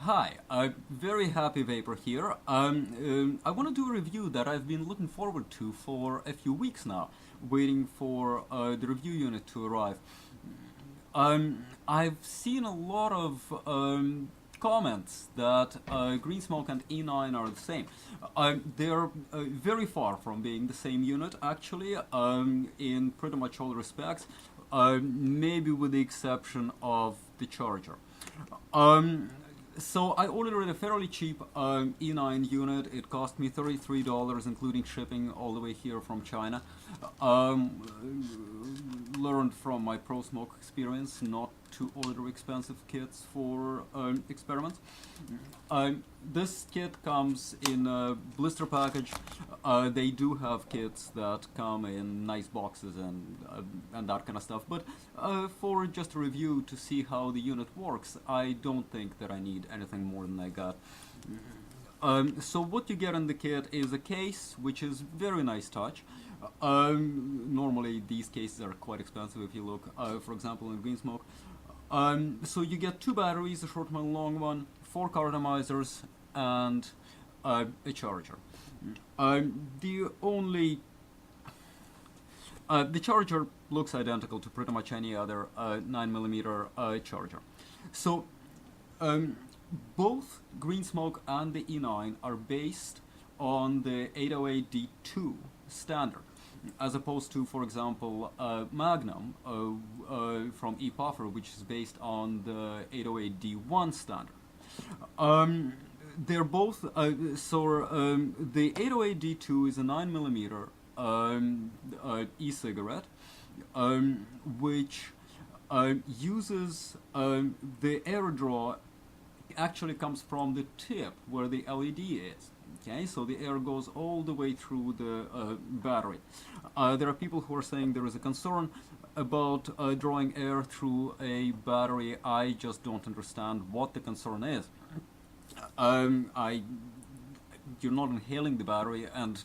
Hi, very happy Vapor here. I want to do a review that I've been looking forward to for a few weeks now, waiting for the review unit to arrive. I've seen a lot of comments that GreenSmoke and E9 are the same. They're very far from being the same unit, actually, in pretty much all respects, maybe with the exception of the charger. Um, so I ordered a fairly cheap E9 unit. It cost me $33, including shipping all the way here from China. Um, Learned from my pro smoke experience not to order expensive kits for experiments. This kit comes in a blister package. They do have kits that come in nice boxes and that kind of stuff. But for just a review to see how the unit works, I don't think that I need anything more than I got. So what you get in the kit is a case, which is very nice touch. Normally these cases are quite expensive if you look, for example, in GreenSmoke. So you get two batteries, a short one, a long one, four cartomizers, and a charger. The only the charger looks identical to pretty much any other 9mm charger. So both GreenSmoke and the E9 are based on the 808D2 standard, as opposed to, for example, Magnum from ePuffer, which is based on the 808D1 standard. They're both the 808D2 is a 9mm e-cigarette, which uses the air draw actually comes from the tip where the LED is. Okay, so the air goes all the way through the battery. There are people who are saying there is a concern about drawing air through a battery. I just don't understand what the concern is. You're not inhaling the battery, and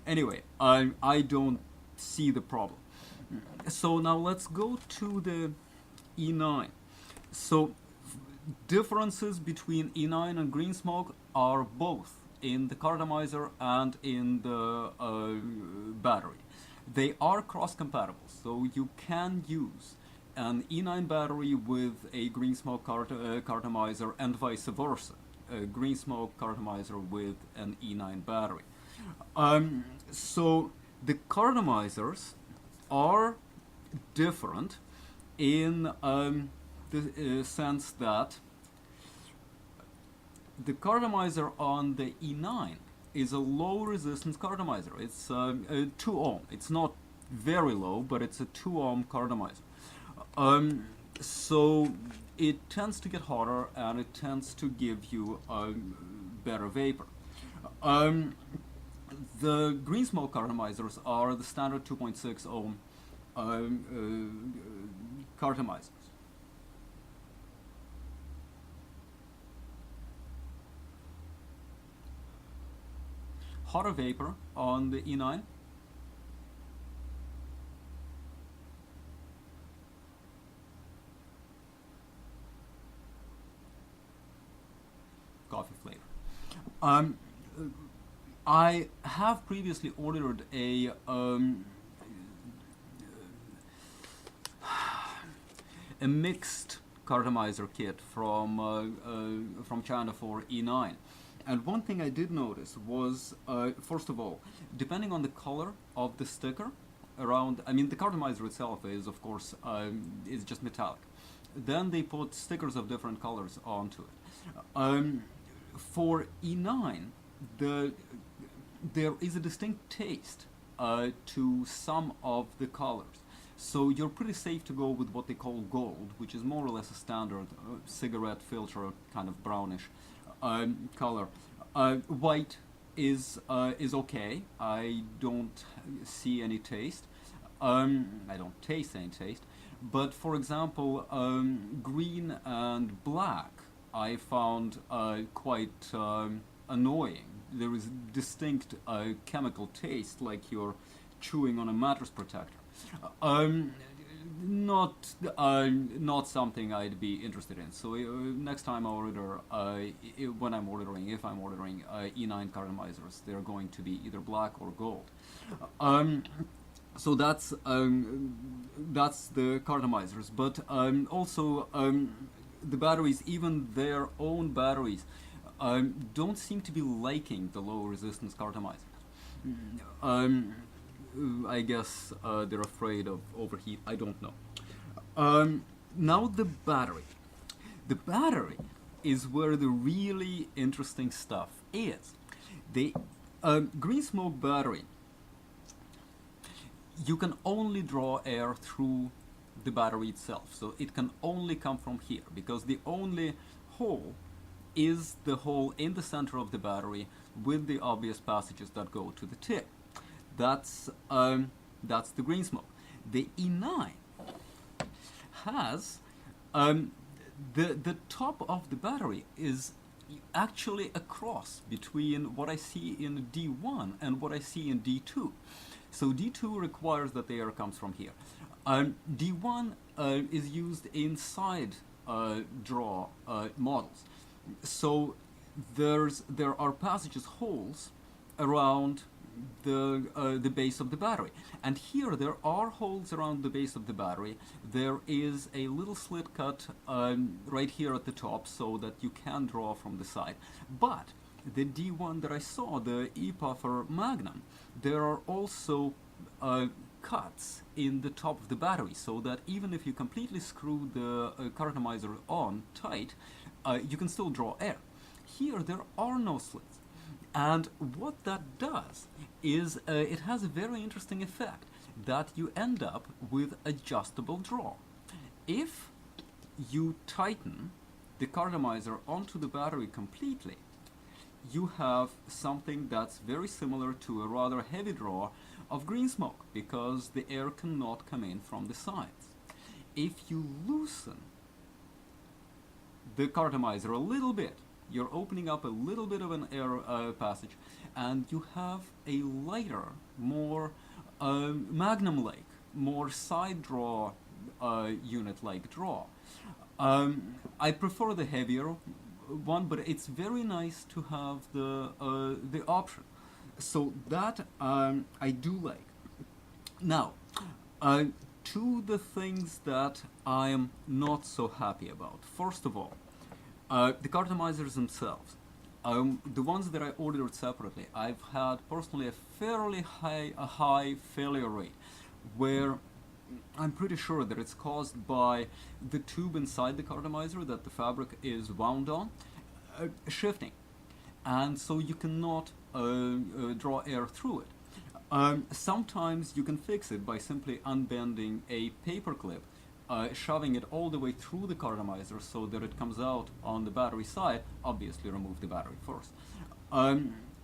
anyway, I don't see the problem. So now let's go to the E9. So differences between E9 and GreenSmoke are both in the cartomizer and in the battery. They are cross-compatible, so you can use an E9 battery with a GreenSmoke cartomizer and vice versa. A GreenSmoke cartomizer with an E9 battery. So the cartomizers are different in the sense that the cartomizer on the E9 is a low resistance cartomizer. It's 2 ohm. It's not very low, but it's a 2 ohm cartomizer. So it tends to get hotter and it tends to give you better vapor. The GreenSmoke cartomizers are the standard 2.6 ohm cartomizers. Hotter vapor on the E9. Coffee flavor. I have previously ordered a mixed cartomizer kit from China for E9. And one thing I did notice was, first of all, depending on the color of the sticker around, I mean, the cartomizer itself is, of course, is just metallic. Then they put stickers of different colors onto it. For E9, there is a distinct taste to some of the colors. So you're pretty safe to go with what they call gold, which is more or less a standard cigarette filter kind of brownish color. White is okay. I don't see any taste. I don't taste any taste. But for example, green and black I found quite annoying. There is distinct chemical taste, like you're chewing on a mattress protector. not not something I'd be interested in. So next time I order, when I'm ordering, if I'm ordering E9 cartomizers, they're going to be either black or gold. Um, so that's the cartomizers, but also the batteries, even their own batteries, don't seem to be liking the low resistance cartomizers. Um, I guess they're afraid of overheat. I don't know. Now the battery. The battery is where the really interesting stuff is. The GreenSmoke battery, you can only draw air through the battery itself. So it can only come from here, because the only hole is the hole in the center of the battery with the obvious passages that go to the tip. That's the GreenSmoke. The E9 has the top of the battery is actually a cross between what I see in D1 and what I see in D2. So D2 requires that the air comes from here. D1 is used inside draw models. So there are passages, holes around the base of the battery, and here there are holes around the base of the battery. There is a little slit cut right here at the top so that you can draw from the side. But the D1 that I saw, the E-Puffer Magnum, there are also cuts in the top of the battery, so that even if you completely screw the cartomizer on tight, you can still draw air. Here there are no slits. And what that does is it has a very interesting effect, that you end up with adjustable draw. If you tighten the cartomizer onto the battery completely, you have something that's very similar to a rather heavy draw of GreenSmoke, because the air cannot come in from the sides. If you loosen the cartomizer a little bit, you're opening up a little bit of an air passage, and you have a lighter, more Magnum-like, more side draw unit-like draw. I prefer the heavier one, but it's very nice to have the option. So that I do like. Now, to the things that I am not so happy about. First of all, the cartomizers themselves. The ones that I ordered separately, I've had personally a fairly high failure rate, where I'm pretty sure that it's caused by the tube inside the cartomizer that the fabric is wound on, shifting, and so you cannot draw air through it. Sometimes you can fix it by simply unbending a paper clip, shoving it all the way through the cartomizer so that it comes out on the battery side. Obviously remove the battery first,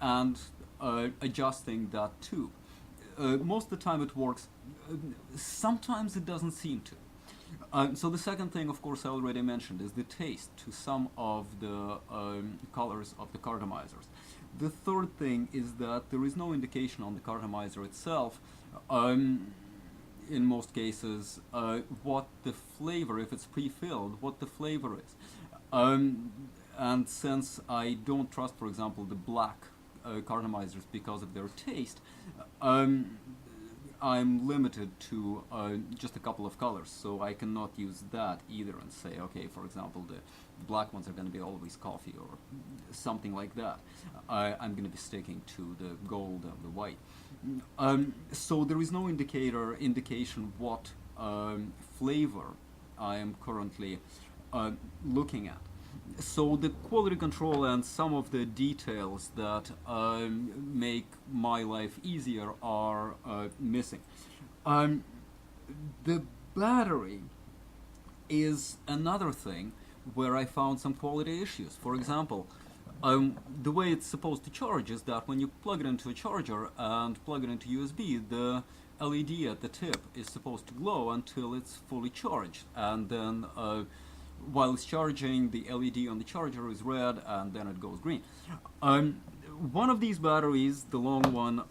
and adjusting that tube. Most of the time it works. Sometimes it doesn't seem to. So the second thing, of course, I already mentioned, is the taste to some of the colors of the cartomizers. The third thing is that there is no indication on the cartomizer itself, in most cases, what the flavor, if it's pre-filled, what the flavor is. And since I don't trust, for example, the black cartomizers because of their taste, I'm limited to just a couple of colors, so I cannot use that either and say, okay, for example, the black ones are going to be always coffee or something like that. I'm going to be sticking to the gold and the white. So there is no indication what flavor I am currently looking at. So the quality control and some of the details that make my life easier are missing. The battery is another thing where I found some quality issues. For example, the way it's supposed to charge is that when you plug it into a charger and plug it into USB, the LED at the tip is supposed to glow until it's fully charged, and then while it's charging, the LED on the charger is red, and then it goes green. One of these batteries, the long one,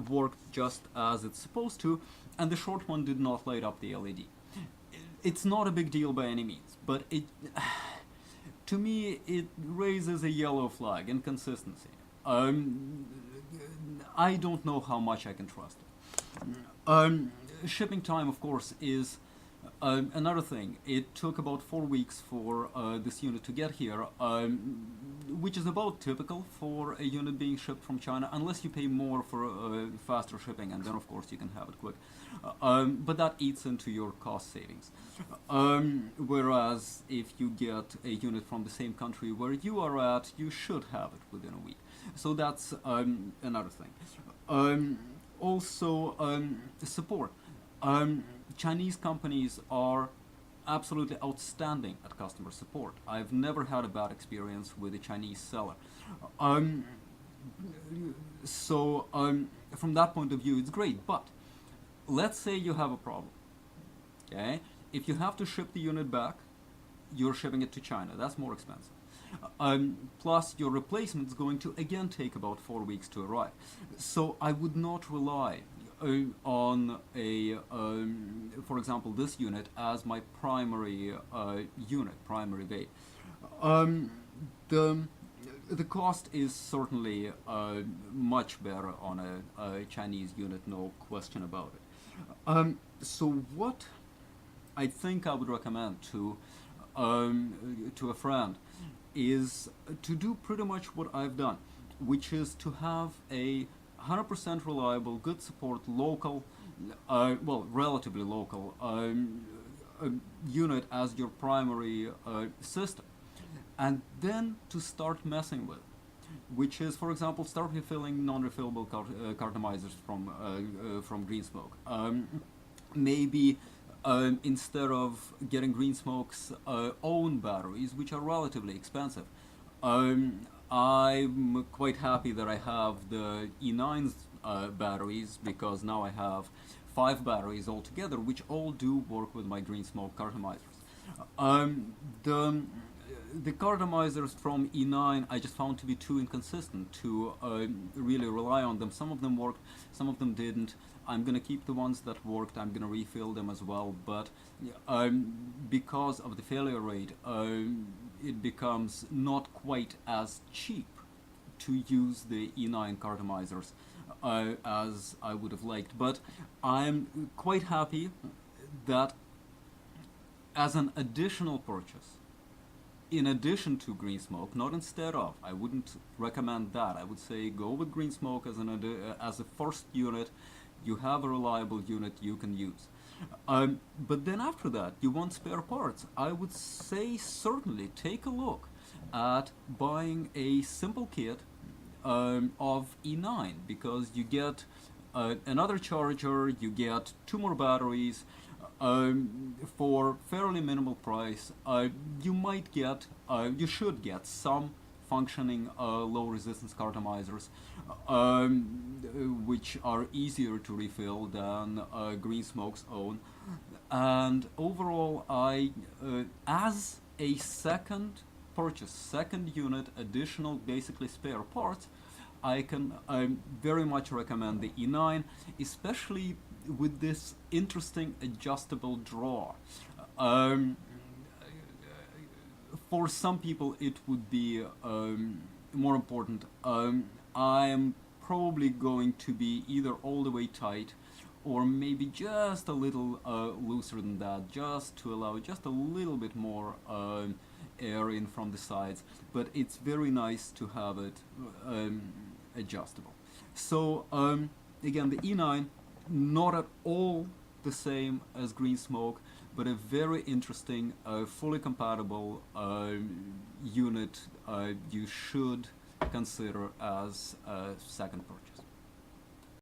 worked just as it's supposed to, and the short one did not light up the LED. it's not a big deal by any means, but to me, it raises a yellow flag, inconsistency. Um, I don't know how much I can trust it. Shipping time, of course, is another thing. It took about 4 weeks for this unit to get here, which is about typical for a unit being shipped from China, unless you pay more for faster shipping, and then, of course, you can have it quick. But that eats into your cost savings. Whereas if you get a unit from the same country where you are at, you should have it within a week. So that's another thing. Also, support. Chinese companies are absolutely outstanding at customer support. I've never had a bad experience with a Chinese seller. So from that point of view, it's great. But let's say you have a problem. Okay, if you have to ship the unit back, you're shipping it to China. That's more expensive. Plus, your replacement is going to again take about 4 weeks to arrive. So I would not rely on for example, this unit as my primary primary bait. The cost is certainly much better on a Chinese unit, no question about it. So what I think I would recommend to a friend is to do pretty much what I've done, which is to have a 100% reliable, good support, local, relatively local unit as your primary system, and then to start messing with, which is, for example, start refilling non-refillable cartomizers from GreenSmoke. Maybe instead of getting GreenSmoke's own batteries, which are relatively expensive, I'm quite happy that I have the E9's batteries, because now I have 5 batteries altogether, which all do work with my GreenSmoke cartomizers. The cartomizers from E9 I just found to be too inconsistent to really rely on them. Some of them worked, some of them didn't. I'm going to keep the ones that worked. I'm going to refill them as well, but because of the failure rate, it becomes not quite as cheap to use the E9 cartomizers as I would have liked. But I'm quite happy that as an additional purchase, in addition to GreenSmoke, not instead of, I wouldn't recommend that. I would say go with GreenSmoke as a first unit. You have a reliable unit you can use. But then after that, you want spare parts. I would say certainly take a look at buying a simple kit of E9, because you get another charger, you get 2 more batteries for fairly minimal price. You should get some functioning low resistance cartomizers, which are easier to refill than GreenSmoke's own. And overall, as a second purchase, second unit, additional basically spare parts, I very much recommend the E9, especially with this interesting adjustable drawer. For some people it would be more important. I'm probably going to be either all the way tight or maybe just a little looser than that, just to allow just a little bit more air in from the sides, but it's very nice to have it adjustable. So again, the E9, not at all the same as GreenSmoke, but a very interesting, fully compatible unit you should consider as a second purchase.